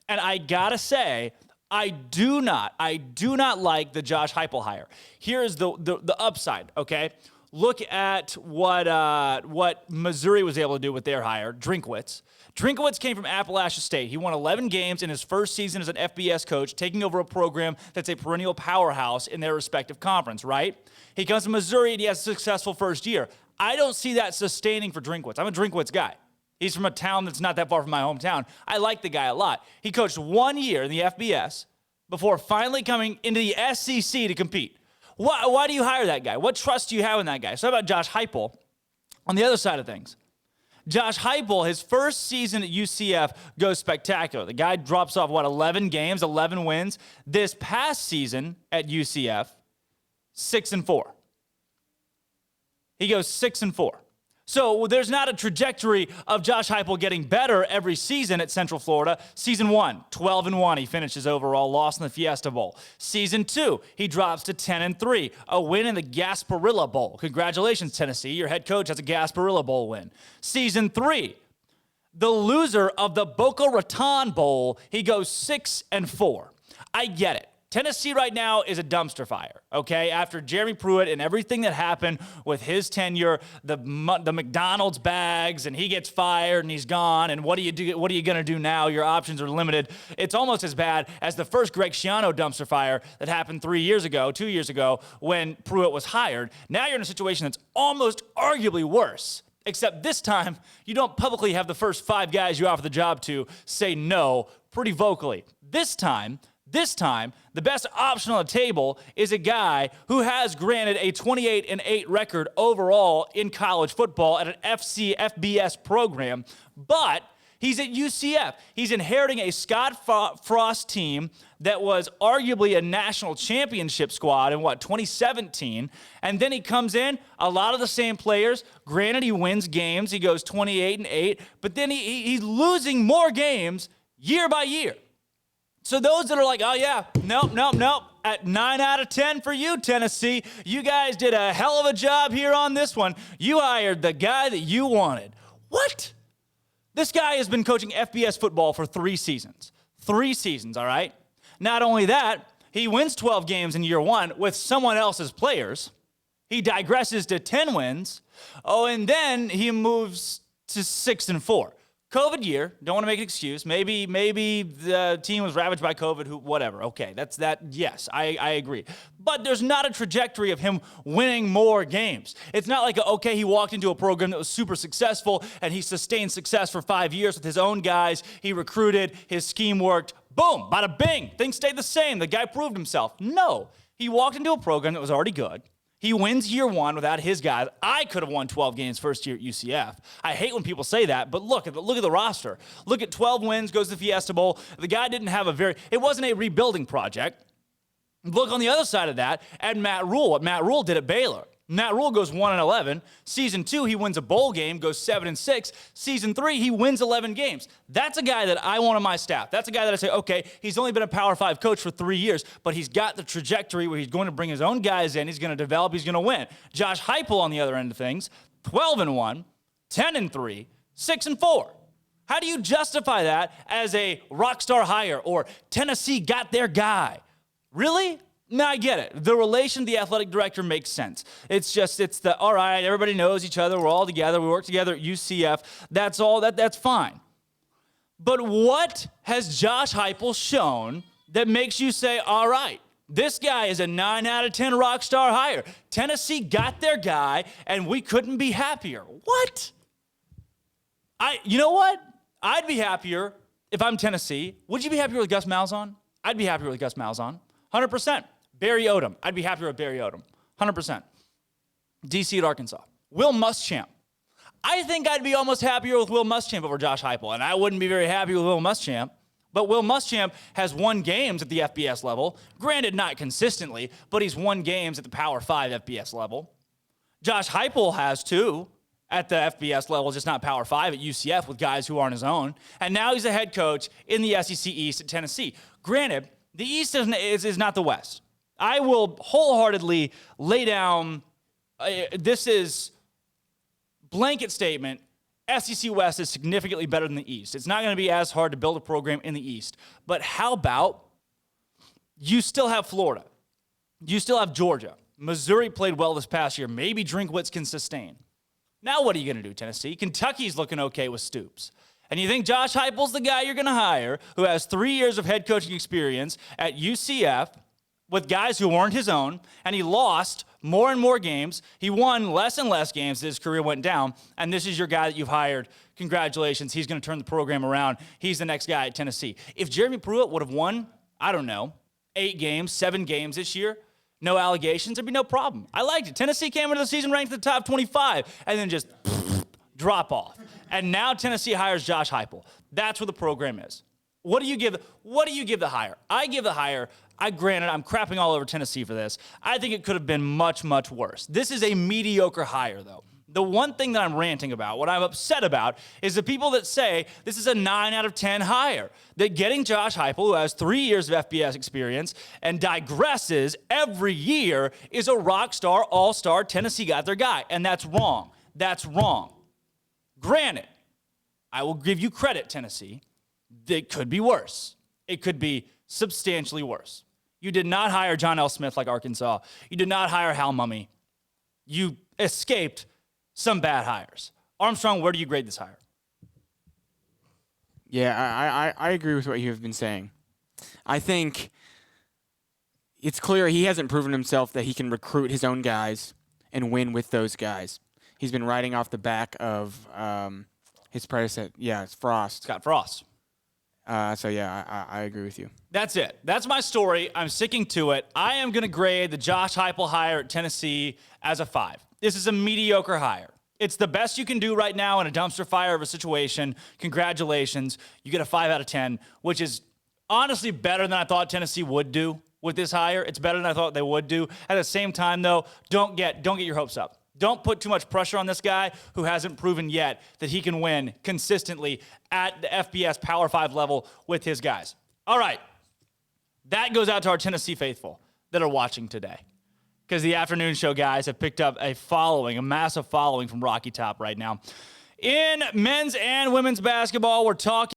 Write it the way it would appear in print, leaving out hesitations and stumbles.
And I gotta say, I do not like the Josh Heupel hire. Here's the upside, okay? Look at what Missouri was able to do with their hire, Drinkwitz. Drinkwitz came from Appalachia State. He won 11 games in his first season as an FBS coach, taking over a program that's a perennial powerhouse in their respective conference, right? He comes to Missouri and he has a successful first year. I don't see that sustaining for Drinkwitz. I'm a Drinkwitz guy. He's from a town that's not that far from my hometown. I like the guy a lot. He coached 1 year in the FBS before finally coming into the SEC to compete. Why do you hire that guy? What trust do you have in that guy? So how about Josh Heupel on the other side of things? Josh Heupel, his first season at UCF goes spectacular. The guy drops off, 11 games, 11 wins. This past season at UCF, 6-4. He goes 6-4. So there's not a trajectory of Josh Heupel getting better every season at Central Florida. Season 1, 12-1, he finishes overall, lost in the Fiesta Bowl. Season 2, he drops to 10-3, a win in the Gasparilla Bowl. Congratulations, Tennessee. Your head coach has a Gasparilla Bowl win. Season 3, the loser of the Boca Raton Bowl, he goes 6-4. I get it. Tennessee right now is a dumpster fire, okay? After Jeremy Pruitt and everything that happened with his tenure, the McDonald's bags, and he gets fired and he's gone, and what are you going to do now? Your options are limited. It's almost as bad as the first Greg Schiano dumpster fire that happened 2 years ago, when Pruitt was hired. Now you're in a situation that's almost arguably worse, except this time you don't publicly have the first 5 guys you offer the job to say no pretty vocally. This time, the best option on the table is a guy who has granted a 28-8 record overall in college football at an FBS program, but he's at UCF. He's inheriting a Scott Frost team that was arguably a national championship squad in 2017, and then he comes in, a lot of the same players. Granted, he wins games. He goes 28-8, but then he's losing more games year by year. So those that are like, oh yeah, nope. At 9 out of 10 for you, Tennessee. You guys did a hell of a job here on this one. You hired the guy that you wanted. What? This guy has been coaching FBS football for 3 seasons. 3 seasons, all right? Not only that, he wins 12 games in year 1 with someone else's players. He digresses to 10 wins. Oh, and then he moves to 6-4. COVID year, don't want to make an excuse. Maybe the team was ravaged by COVID, whatever. Okay, that's that. Yes, I agree. But there's not a trajectory of him winning more games. It's not like, okay, he walked into a program that was super successful and he sustained success for 5 years with his own guys. He recruited, his scheme worked. Boom, bada bing, things stayed the same. The guy proved himself. No, he walked into a program that was already good. He wins year 1 without his guys. I could have won 12 games first year at UCF. I hate when people say that, but look at the roster. Look at 12 wins, goes to the Fiesta Bowl. The guy didn't have it wasn't a rebuilding project. Look on the other side of that at Matt Rule, what Matt Rule did at Baylor. Matt Rule goes 1-11. Season 2, he wins a bowl game, goes 7-6. Season 3, he wins 11 games. That's a guy that I want on my staff. That's a guy that I say, okay, he's only been a Power 5 coach for 3 years, but he's got the trajectory where he's going to bring his own guys in. He's going to develop. He's going to win. Josh Heupel on the other end of things, 12-1, 10-3, 6-4. How do you justify that as a rock star hire or Tennessee got their guy? Really? No, I get it. The relation to the athletic director makes sense. It's all right, everybody knows each other. We're all together. We work together at UCF. That's all. That's fine. But what has Josh Heupel shown that makes you say, all right, this guy is a 9 out of 10 rock star hire. Tennessee got their guy, and we couldn't be happier. What? You know what? I'd be happier if I'm Tennessee. Would you be happier with Gus Malzahn? I'd be happier with Gus Malzahn. 100%. Barry Odom. I'd be happier with Barry Odom. 100%. DC at Arkansas. Will Muschamp. I think I'd be almost happier with Will Muschamp over Josh Heupel, and I wouldn't be very happy with Will Muschamp. But Will Muschamp has won games at the FBS level. Granted, not consistently, but he's won games at the Power 5 FBS level. Josh Heupel has too at the FBS level, just not Power 5 at UCF with guys who aren't his own. And now he's a head coach in the SEC East at Tennessee. Granted, the East is not the West. I will wholeheartedly lay down, this is blanket statement, SEC West is significantly better than the East. It's not going to be as hard to build a program in the East. But how about you still have Florida? You still have Georgia. Missouri played well this past year. Maybe Drinkwitz can sustain. Now what are you going to do, Tennessee? Kentucky's looking okay with Stoops. And you think Josh Heupel's the guy you're going to hire who has 3 years of head coaching experience at UCF with guys who weren't his own, and he lost more and more games. He won less and less games as his career went down, and this is your guy that you've hired. Congratulations. He's going to turn the program around. He's the next guy at Tennessee. If Jeremy Pruitt would have won, I don't know, 8 games, 7 games this year, no allegations, there'd be no problem. I liked it. Tennessee came into the season ranked in the top 25 and then just drop off. And now Tennessee hires Josh Heupel. That's what the program is. What do you give the hire? I give the hire, granted, I'm crapping all over Tennessee for this. I think it could have been much, much worse. This is a mediocre hire, though. The one thing that I'm ranting about, what I'm upset about, is the people that say this is a 9 out of 10 hire. That getting Josh Heupel, who has 3 years of FBS experience and digresses every year, is a rock star, all-star. Tennessee got their guy, and that's wrong. That's wrong. Granted, I will give you credit, Tennessee. It could be worse. It could be substantially worse. You did not hire John L. Smith like Arkansas. You did not hire Hal Mummy. You escaped some bad hires. Armstrong, where do you grade this hire? Yeah, I agree with what you have been saying. I think it's clear he hasn't proven himself that he can recruit his own guys and win with those guys. He's been riding off the back of his predecessor. Yeah, it's Frost. Scott Frost. So, yeah, I agree with you. That's it. That's my story. I'm sticking to it. I am going to grade the Josh Heupel hire at Tennessee as a 5. This is a mediocre hire. It's the best you can do right now in a dumpster fire of a situation. Congratulations. You get a 5 out of 10, which is honestly better than I thought Tennessee would do with this hire. It's better than I thought they would do. At the same time, though, don't get your hopes up. Don't put too much pressure on this guy who hasn't proven yet that he can win consistently at the FBS Power 5 level with his guys. All right. That goes out to our Tennessee faithful that are watching today, because the afternoon show guys have picked up a massive following from Rocky Top right now. In men's and women's basketball, we're talking